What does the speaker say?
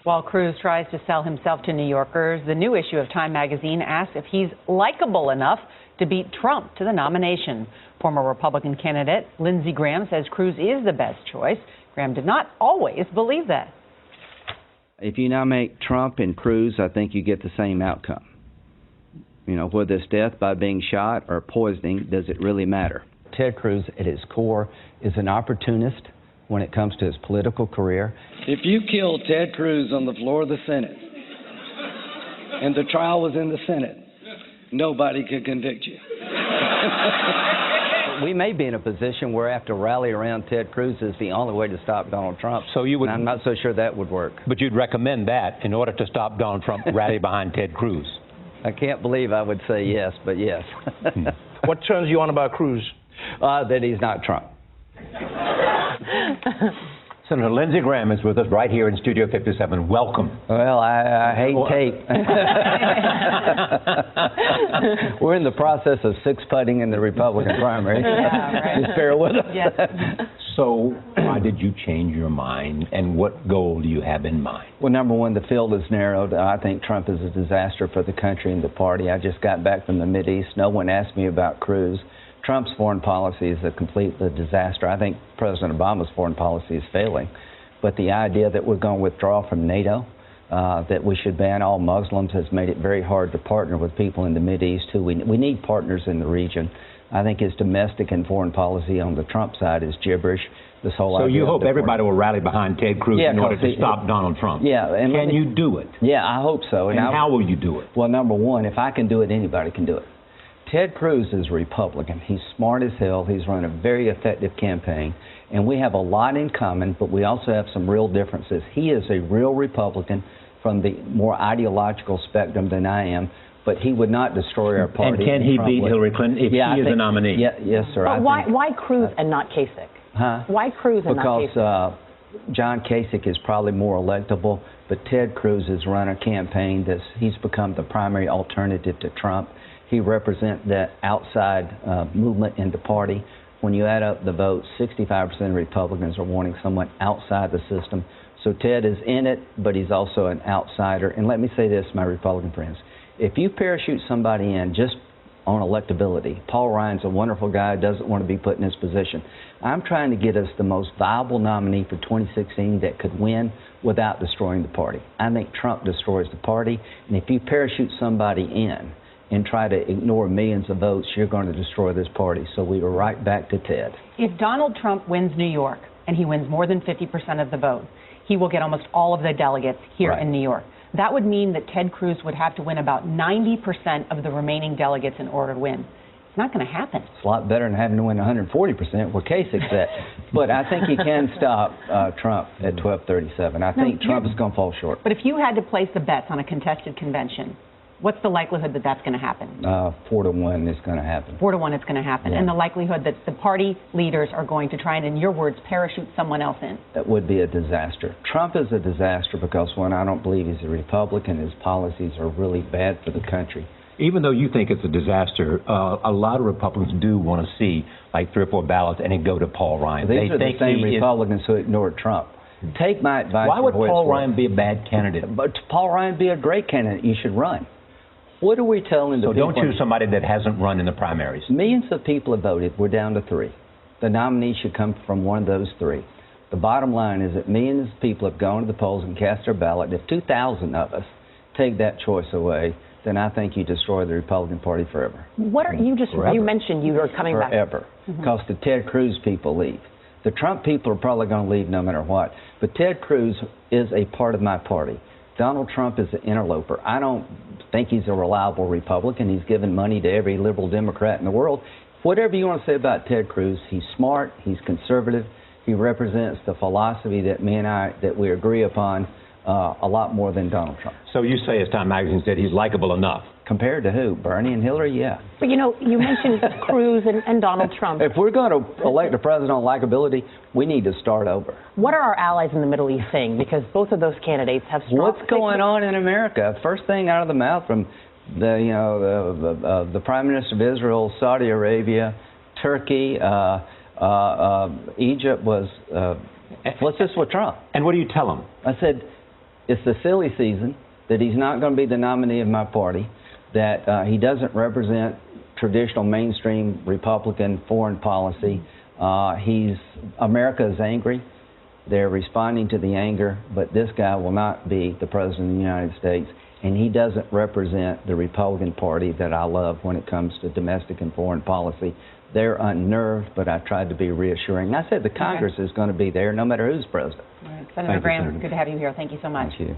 While Cruz tries to sell himself to New Yorkers, the new issue of Time magazine asks if he's likable enough to beat Trump to the nomination. Former Republican candidate Lindsey Graham says Cruz is the best choice. Graham did not always believe that. If you nominate Trump and Cruz, I think you get the same outcome. You know, whether it's death by being shot or poisoning, does it really matter? Ted Cruz, at his core, is an opportunist when it comes to his political career. If you killed Ted Cruz on the floor of the Senate, and the trial was in the Senate, nobody could convict you. We may be in a position where I have to rally around Ted Cruz is the only way to stop Donald Trump. So you would, and I'm not so sure that would work. But you'd recommend that in order to stop Donald Trump, rally behind Ted Cruz. I can't believe I would say yes, but yes. What turns you on about Cruz? That he's not Trump. Senator Lindsey Graham is with us right here in Studio 57. Welcome. Well, I hate tape. We're in the process of six-putting in the Republican primary. Yeah, right. Just bear with us. Yes. So why did you change your mind, and what goal do you have in mind? Well, number one, the field is narrowed. I think Trump is a disaster for the country and the party. I just got back from the Mideast. No one asked me about Cruz. Trump's foreign policy is a complete disaster. I think President Obama's foreign policy is failing. But the idea that we're going to withdraw from NATO, that we should ban all Muslims, has made it very hard to partner with people in the Mideast who we need partners in the region. I think his domestic and foreign policy on the Trump side is gibberish. This whole so idea you hope everybody will rally behind Ted Cruz in order to stop Donald Trump? Yeah. And can you do it? Yeah, I hope so. And how will you do it? Well, number one, if I can do it, anybody can do it. Ted Cruz is a Republican. He's smart as hell. He's run a very effective campaign. And we have a lot in common, but we also have some real differences. He is a real Republican from the more ideological spectrum than I am, but he would not destroy our party. And can he beat Hillary Clinton if he is a nominee? Yes, sir. But why Cruz and not Kasich? Huh? Why Cruz and not Kasich? Because John Kasich is probably more electable, but Ted Cruz has run a campaign he's become the primary alternative to Trump. He represents that outside movement in the party. When you add up the votes, 65% of Republicans are wanting someone outside the system. So Ted is in it, but he's also an outsider. And let me say this, my Republican friends. If you parachute somebody in just on electability, Paul Ryan's a wonderful guy, doesn't want to be put in his position. I'm trying to get us the most viable nominee for 2016 that could win without destroying the party. I think Trump destroys the party, and if you parachute somebody in and try to ignore millions of votes, you're going to destroy this party. So we are right back to Ted. If Donald Trump wins New York and he wins more than 50% of the vote, he will get almost all of the delegates here in New York. That would mean that Ted Cruz would have to win about 90% of the remaining delegates in order to win. It's not going to happen. It's a lot better than having to win 140% where Kasich's at. But I think he can stop Trump at 1237. I think Trump is going to fall short. But if you had to place the bets on a contested convention, what's the likelihood that that's going to happen? 4-1 is going to happen. 4-1 it's going to happen. Yeah. And the likelihood that the party leaders are going to try and, in your words, parachute someone else in? That would be a disaster. Trump is a disaster because, one, I don't believe he's a Republican. His policies are really bad for the country. Even though you think it's a disaster, a lot of Republicans do want to see like 3 or 4 ballots and it go to Paul Ryan. These are the same Republicans who ignored Trump. Take my advice. Why would Paul Ryan be a bad candidate? But Paul Ryan be a great candidate. You should run. What are we telling the people? So don't choose somebody that hasn't run in the primaries. Millions of people have voted. We're down to 3. The nominee should come from one of those 3. The bottom line is that millions of people have gone to the polls and cast their ballot. If 2,000 of us take that choice away, then I think you destroy the Republican Party forever. What are you you mentioned you were coming back. Forever. Because the Ted Cruz people leave. The Trump people are probably going to leave no matter what. But Ted Cruz is a part of my party. Donald Trump is an interloper. I don't think he's a reliable Republican. He's given money to every liberal Democrat in the world. Whatever you want to say about Ted Cruz, he's smart, he's conservative, he represents the philosophy that that we agree upon a lot more than Donald Trump. So you say, as Time Magazine said, he's likable enough. Compared to who? Bernie and Hillary? Yeah. But you know, you mentioned Cruz and Donald Trump. If we're going to elect a president on likability, we need to start over. What are our allies in the Middle East saying? Because both of those candidates have strong... What's going on in America? First thing out of the mouth from the Prime Minister of Israel, Saudi Arabia, Turkey, Egypt was, what's this with Trump? And what do you tell them? I said, it's the silly season, that he's not going to be the nominee of my party, that he doesn't represent traditional mainstream Republican foreign policy. America is angry. They're responding to the anger, but this guy will not be the President of the United States, and he doesn't represent the Republican Party that I love when it comes to domestic and foreign policy. They're unnerved, but I tried to be reassuring. I said the Congress is going to be there no matter who's president. All right. Senator Graham, good to have you here. Thank you so much. Thank you.